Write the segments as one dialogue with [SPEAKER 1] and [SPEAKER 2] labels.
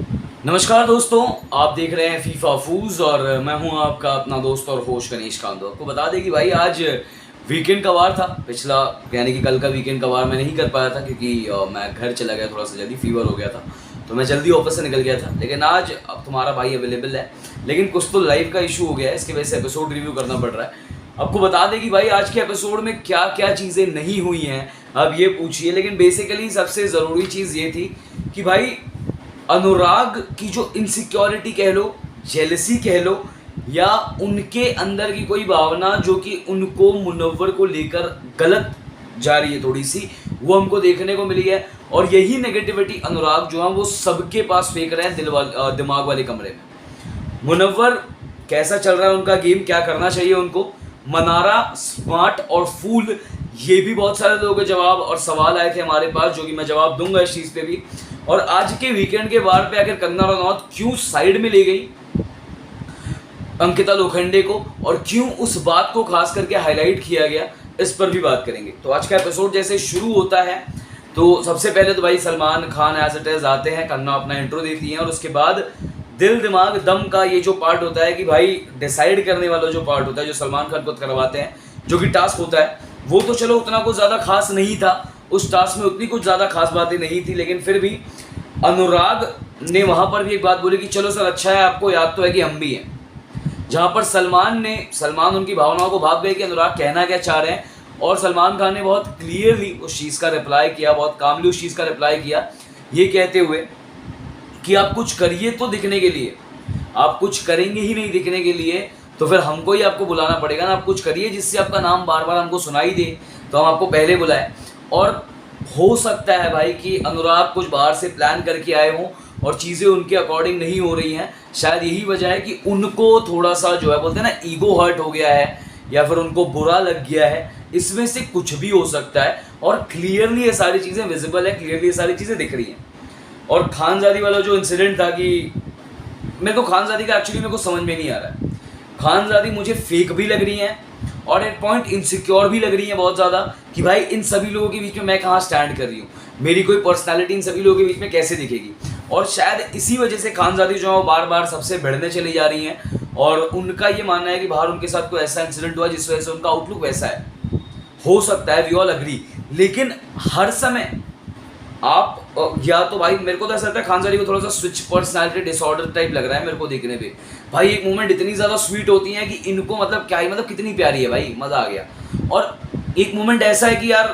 [SPEAKER 1] नमस्कार दोस्तों, आप देख रहे हैं फीफा फूज और मैं हूं आपका अपना दोस्त और होस्ट गणेश कांदो। आपको बता दें कि भाई आज वीकेंड का वार था। पिछला यानी कि कल का वीकेंड का वार मैं नहीं कर पाया था क्योंकि मैं घर चला गया, थोड़ा सा जल्दी फीवर हो गया था तो मैं जल्दी ऑफिस से निकल गया था। लेकिन आज अब तुम्हारा भाई अवेलेबल है, लेकिन कुछ तो लाइव का इशू हो गया है, इसकी वजह से एपिसोड रिव्यू करना पड़ रहा है। आपको बता दें कि भाई आज के एपिसोड में क्या क्या चीज़ें नहीं हुई हैं अब ये पूछिए, लेकिन बेसिकली सबसे ज़रूरी चीज़ ये थी कि भाई अनुराग की जो इनसिक्योरिटी कह लो, जेलसी कह लो, या उनके अंदर की कोई भावना जो कि उनको मुनव्वर को लेकर गलत जा रही है थोड़ी सी, वो हमको देखने को मिली है। और यही नेगेटिविटी अनुराग जो है वो सबके पास फेंक रहे हैं दिमाग वाले कमरे में। मुनव्वर कैसा चल रहा है उनका गेम, क्या करना चाहिए उनको, मनारा स्मार्ट और फूल, ये भी बहुत सारे लोगों के जवाब और सवाल आए थे हमारे पास जो कि मैं जवाब दूंगा इस चीज़ पे भी। और आज के वीकेंड के वार पे आखिर कंगना रनौत क्यों साइड में ले गई अंकिता लोखंडे को और क्यों उस बात को खास करके हाईलाइट किया गया, इस पर भी बात करेंगे। तो आज का एपिसोड जैसे शुरू होता है तो सबसे पहले तो भाई Salman Khan as it is आते हैं, कंगना अपना इंट्रो देती हैं और उसके बाद दिल दिमाग दम का ये जो पार्ट होता है कि भाई डिसाइड करने वाला जो पार्ट होता है जो सलमान खान खुद करवाते हैं, जो कि टास्क होता है, वो तो चलो उतना कुछ ज़्यादा खास नहीं था, उस टास्क में उतनी कुछ ज़्यादा खास बातें नहीं थी, लेकिन फिर भी अनुराग ने वहाँ पर भी एक बात बोली कि चलो सर अच्छा है, आपको याद तो है कि हम भी हैं। जहाँ पर सलमान उनकी भावनाओं को भाग गए कि अनुराग कहना क्या चाह रहे हैं, और सलमान खान ने बहुत क्लियरली उस चीज़ का रिप्लाई किया, बहुत कामली उस चीज़ का रिप्लाई किया, ये कहते हुए कि आप कुछ करिए तो दिखने के लिए, आप कुछ करेंगे ही नहीं दिखने के लिए तो फिर हमको ही आपको बुलाना पड़ेगा ना। आप कुछ करिए जिससे आपका नाम बार बार हमको सुनाई दे, तो हम आपको पहले बुलाएं। और हो सकता है भाई कि अनुराग कुछ बाहर से प्लान करके आए हों और चीज़ें उनके अकॉर्डिंग नहीं हो रही हैं, शायद यही वजह है कि उनको थोड़ा सा जो है बोलते हैं ना ईगो हर्ट हो गया है या फिर उनको बुरा लग गया है, इसमें से कुछ भी हो सकता है। और क्लियरली ये सारी चीज़ें विजिबल है, क्लियरली ये सारी चीज़ें दिख रही हैं। और खानजादी वाला जो इंसिडेंट था कि मेरे को खानजादी का एक्चुअली मेरे को समझ में नहीं आ रहा है। खानजादी मुझे फेक भी लग रही हैं और एक पॉइंट इनसिक्योर भी लग रही है बहुत ज़्यादा कि भाई इन सभी लोगों के बीच में मैं कहाँ स्टैंड कर रही हूँ, मेरी कोई पर्सनालिटी इन सभी लोगों के बीच में कैसे दिखेगी। और शायद इसी वजह से खानजादी जो है वो बार बार सबसे भिड़ने चली जा रही हैं और उनका ये मानना है कि बाहर उनके साथ कोई ऐसा इंसिडेंट हुआ जिस वजह से उनका आउटलुक वैसा है। हो सकता है, वी ऑल अग्री, लेकिन हर समय आप या तो भाई मेरे को तो ऐसा लगता है खानजादी को थोड़ा सा स्विच पर्सनालिटी डिसऑर्डर टाइप लग रहा है मेरे को देखने पे। भाई एक मोमेंट इतनी ज़्यादा स्वीट होती है कि इनको मतलब क्या ही, मतलब कितनी प्यारी है भाई, मज़ा आ गया। और एक मोमेंट ऐसा है कि यार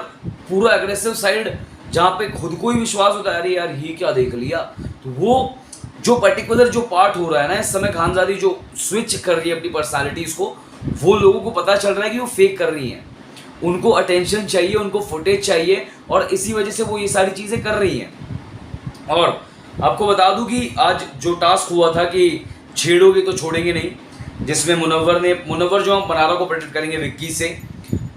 [SPEAKER 1] पूरा एग्रेसिव साइड जहाँ पे खुद को ही विश्वास होता है, अरे यार ये क्या देख लिया, तो वो जो पर्टिकुलर जो पार्ट हो रहा है ना इस समय, खानजादी जो स्विच कर रही है अपनी पर्सनैलिटीज़ को, वो लोगों को पता चल रहा है कि वो फेक कर रही हैं, उनको अटेंशन चाहिए, उनको फुटेज चाहिए और इसी वजह से वो ये सारी चीज़ें कर रही हैं। और आपको बता दूं कि आज जो टास्क हुआ था कि छेड़ोगे तो छोड़ेंगे नहीं, जिसमें मुनव्वर जो हम मनारा को प्रोटेक्ट करेंगे विक्की से,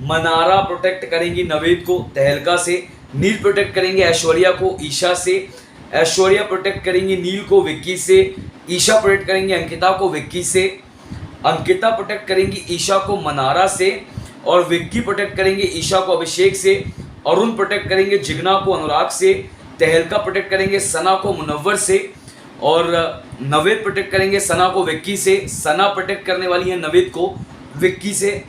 [SPEAKER 1] मनारा प्रोटेक्ट करेंगी नवेद को तहलका से, नील प्रोटेक्ट करेंगे ऐश्वर्या को ईशा से, ऐश्वर्या प्रोटेक्ट करेंगी नील को विक्की से, ईशा प्रोटेक्ट करेंगे अंकिता को विक्की से, अंकिता प्रोटेक्ट करेंगी ईशा को मनारा से, और विक्की प्रोटेक्ट करेंगे ईशा को अभिषेक से, अरुण प्रोटेक्ट करेंगे जिग्ना को अनुराग से, तहलका प्रोटेक्ट करेंगे सना को मुनव्वर से, और नवेद प्रोटेक्ट करेंगे सना को विक्की से, सना प्रोटेक्ट करने वाली है नवेद को विक्की से,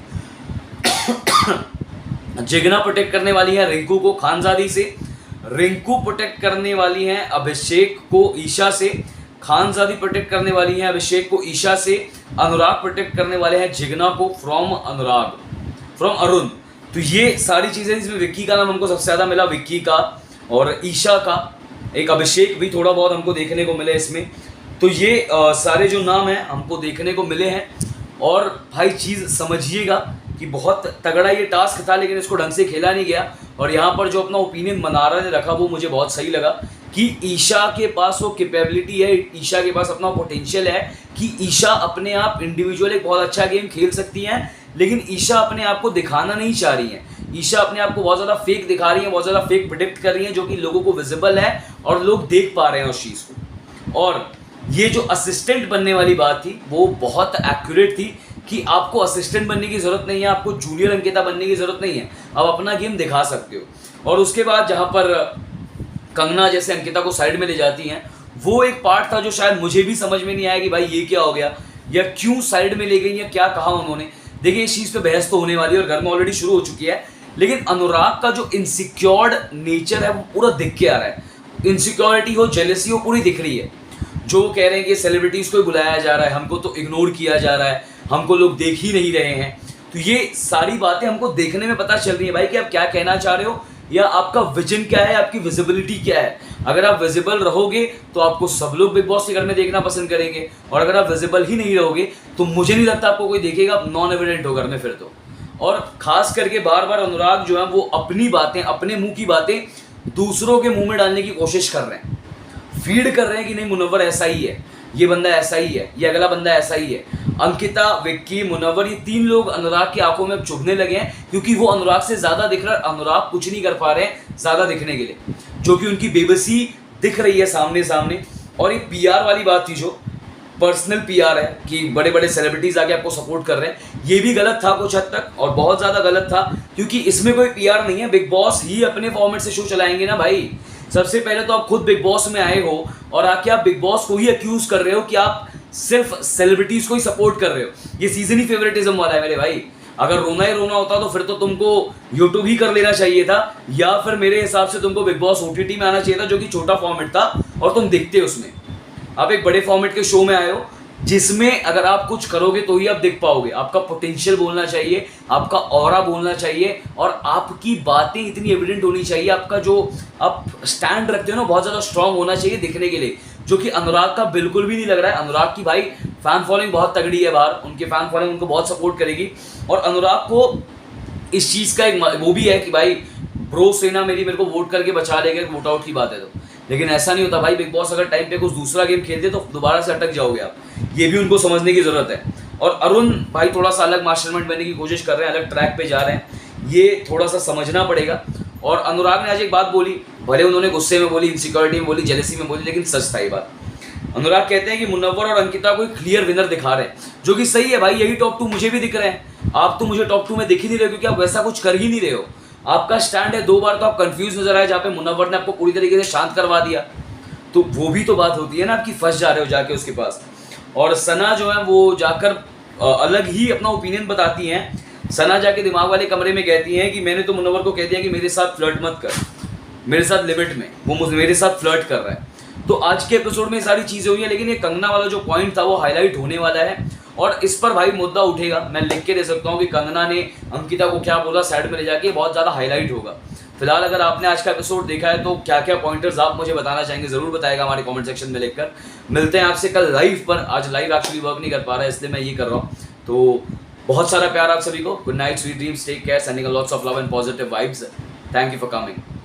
[SPEAKER 1] जिग्ना प्रोटेक्ट करने वाली है रिंकू को खानजादी से, रिंकू प्रोटेक्ट करने वाली हैं अभिषेक को ईशा से, खानजादी प्रोटेक्ट करने वाली हैं अभिषेक को ईशा से, अनुराग प्रोटेक्ट करने वाले हैं जिग्ना को फ्रॉम अरुण। तो ये सारी चीज़ें, इसमें विक्की का नाम हमको सबसे ज़्यादा मिला, विक्की का और ईशा का, एक अभिषेक भी थोड़ा बहुत हमको देखने को मिले इसमें। तो ये सारे जो नाम हैं हमको देखने को मिले हैं। और भाई चीज़ समझिएगा कि बहुत तगड़ा ये टास्क था, लेकिन इसको ढंग से खेला नहीं गया। और यहाँ पर जो अपना ओपिनियन मनारा ने रखा वो मुझे बहुत सही लगा कि ईशा के पास वो कैपेबिलिटी है, ईशा के पास अपना पोटेंशियल है कि ईशा अपने आप इंडिविजुअल एक बहुत अच्छा गेम खेल सकती हैं, लेकिन ईशा अपने आप को दिखाना नहीं चाह रही हैं। ईशा अपने आप को बहुत ज़्यादा फेक दिखा रही हैं, बहुत ज़्यादा फेक प्रिडिक्ट कर रही हैं, जो कि लोगों को विजिबल है और लोग देख पा रहे हैं उस चीज़ को। और ये जो असिस्टेंट बनने वाली बात थी वो बहुत एक्यूरेट थी कि आपको असिस्टेंट बनने की ज़रूरत नहीं है, आपको जूनियर अंकिता बनने की ज़रूरत नहीं है, आप अपना गेम दिखा सकते हो। और उसके बाद जहाँ पर कंगना जैसे अंकिता को साइड में ले जाती हैं, वो एक पार्ट था जो शायद मुझे भी समझ में नहीं आया कि भाई ये क्या हो गया, या क्यों साइड में ले गई, या क्या कहा उन्होंने। देखिए इस चीज़ पे बहस तो होने वाली है और घर में ऑलरेडी शुरू हो चुकी है, लेकिन अनुराग का जो इनसिक्योर्ड नेचर है वो पूरा दिख के आ रहा है। इनसिक्योरिटी हो, जेलसी हो, पूरी दिख रही है। जो कह रहे हैं कि सेलिब्रिटीज़ को ही बुलाया जा रहा है, हमको तो इग्नोर किया जा रहा है, हमको लोग देख ही नहीं रहे हैं, तो ये सारी बातें हमको देखने में पता चल रही है भाई कि आप क्या कहना चाह रहे हो, या आपका विजन क्या है, आपकी विजिबिलिटी क्या है। अगर आप विजिबल रहोगे तो आपको सब लोग बिग बॉस के घर में देखना पसंद करेंगे, और अगर आप विजिबल ही नहीं रहोगे तो मुझे नहीं लगता आपको कोई देखेगा, नॉन एविडेंट हो घर में फिर तो। और खास करके बार बार अनुराग जो है वो अपनी बातें, अपने मुंह की बातें दूसरों के मुंह में डालने की कोशिश कर रहे हैं, फीड कर रहे हैं कि नहीं मुनव्वर ऐसा ही है, ये बंदा ऐसा ही है, ये अगला बंदा ऐसा ही है। अंकिता, विक्की, मुनव्वर, ये 3 लोग अनुराग की आंखों में अब चुभने लगे हैं, क्योंकि वो अनुराग से ज़्यादा दिख रहा है, अनुराग कुछ नहीं कर पा रहे हैं ज़्यादा दिखने के लिए, जो कि उनकी बेबसी दिख रही है सामने सामने। और ये पीआर वाली बात थी, जो पर्सनल पीआर है कि बड़े बड़े सेलिब्रिटीज़ आके आपको सपोर्ट कर रहे हैं, ये भी गलत था कुछ हद तक, और बहुत ज़्यादा गलत था, क्योंकि इसमें कोई पीआर नहीं है। बिग बॉस ही अपने फॉर्मेट से शो चलाएंगे ना भाई। सबसे पहले तो आप खुद बिग बॉस में आए हो और आके आप बिग बॉस को ही अक्यूज कर रहे हो कि आप सिर्फ सेलिब्रिटीज को ही सपोर्ट कर रहे हो। ये सीजन ही फेवरेटिज्म वाला है मेरे भाई। अगर रोना ही रोना होता तो फिर तो तुमको यूट्यूब ही कर लेना चाहिए था, या फिर मेरे हिसाब से तुमको बिग बॉस ओटीटी में आना चाहिए था, जो कि छोटा फॉर्मेट था और तुम दिखते उसमें। आप एक बड़े फॉर्मेट के शो में आए हो, जिसमें अगर आप कुछ करोगे तो ही आप दिख पाओगे। आपका पोटेंशियल बोलना चाहिए, आपका ऑरा बोलना चाहिए, और आपकी बातें इतनी एविडेंट होनी चाहिए, आपका जो आप स्टैंड रखते हो ना बहुत ज़्यादा स्ट्रांग होना चाहिए दिखने के लिए, जो कि अनुराग का बिल्कुल भी नहीं लग रहा है। अनुराग की भाई फैन फॉलोइंग बहुत तगड़ी है बाहर, उनके फैन फॉलोइंग उनको बहुत सपोर्ट करेगी, और अनुराग को इस चीज़ का एक वो भी है कि भाई ब्रो सेना मेरे को वोट करके बचा लेगा, वोट आउट की बात है तो। लेकिन ऐसा नहीं होता भाई, बिग बॉस अगर टाइम पे कुछ दूसरा गेम खेलते तो दोबारा से अटक जाओगे आप, ये भी उनको समझने की ज़रूरत है। और अरुण भाई थोड़ा सा अलग मास्टरमाइंड बनने की कोशिश कर रहे हैं, अलग ट्रैक पे जा रहे हैं, ये थोड़ा सा समझना पड़ेगा। और अनुराग ने आज एक बात बोली, भले उन्होंने गुस्से में बोली, इनसिक्योरिटी में बोली, जेलसी में बोली, लेकिन सच था ये बात। अनुराग कहते हैं कि मुनव्वर और अंकिता को एक क्लियर विनर दिखा रहे हैं, जो कि सही है भाई, यही टॉप 2 मुझे भी दिख रहे हैं। आप तो मुझे टॉप 2 में दिख ही नहीं रहे, क्योंकि आप वैसा कुछ कर ही नहीं रहे हो। आपका स्टैंड है, 2 बार तो आप कंफ्यूज नजर आए, जहाँ पे मुनव्वर ने आपको पूरी तरीके से शांत करवा दिया, तो वो भी तो बात होती है ना, आपकी फंस जा रहे हो जाके उसके पास। और सना जो है वो जाकर अलग ही अपना ओपिनियन बताती हैं। सना जाके दिमाग वाले कमरे में कहती हैं कि मैंने तो मुनव्वर को कह दिया कि मेरे साथ फ्लर्ट मत कर, मेरे साथ लिमिट में, वो मेरे साथ फ्लर्ट कर रहा है। तो आज के एपिसोड में सारी चीज़ें हुई हैं, लेकिन ये कंगना वाला जो पॉइंट था वो हाईलाइट होने वाला है, और इस पर भाई मुद्दा उठेगा। मैं लिख के दे सकता हूँ कि कंगना ने अंकिता को क्या बोला, साइड में ले जाके बहुत ज़्यादा हाईलाइट होगा। फिलहाल अगर आपने आज का एपिसोड देखा है तो क्या क्या पॉइंटर्स आप मुझे बताना चाहेंगे, ज़रूर बताएगा हमारे कमेंट सेक्शन में लिखकर। मिलते हैं आपसे कल लाइव पर। आज लाइव एक्चुअली वर्क नहीं कर पा रहा है, इसलिए मैं ये कर रहा हूँ। तो बहुत सारा प्यार आप सभी को। Good night, sweet dreams, take care, sending lots of love and positive vibes. Thank you for coming.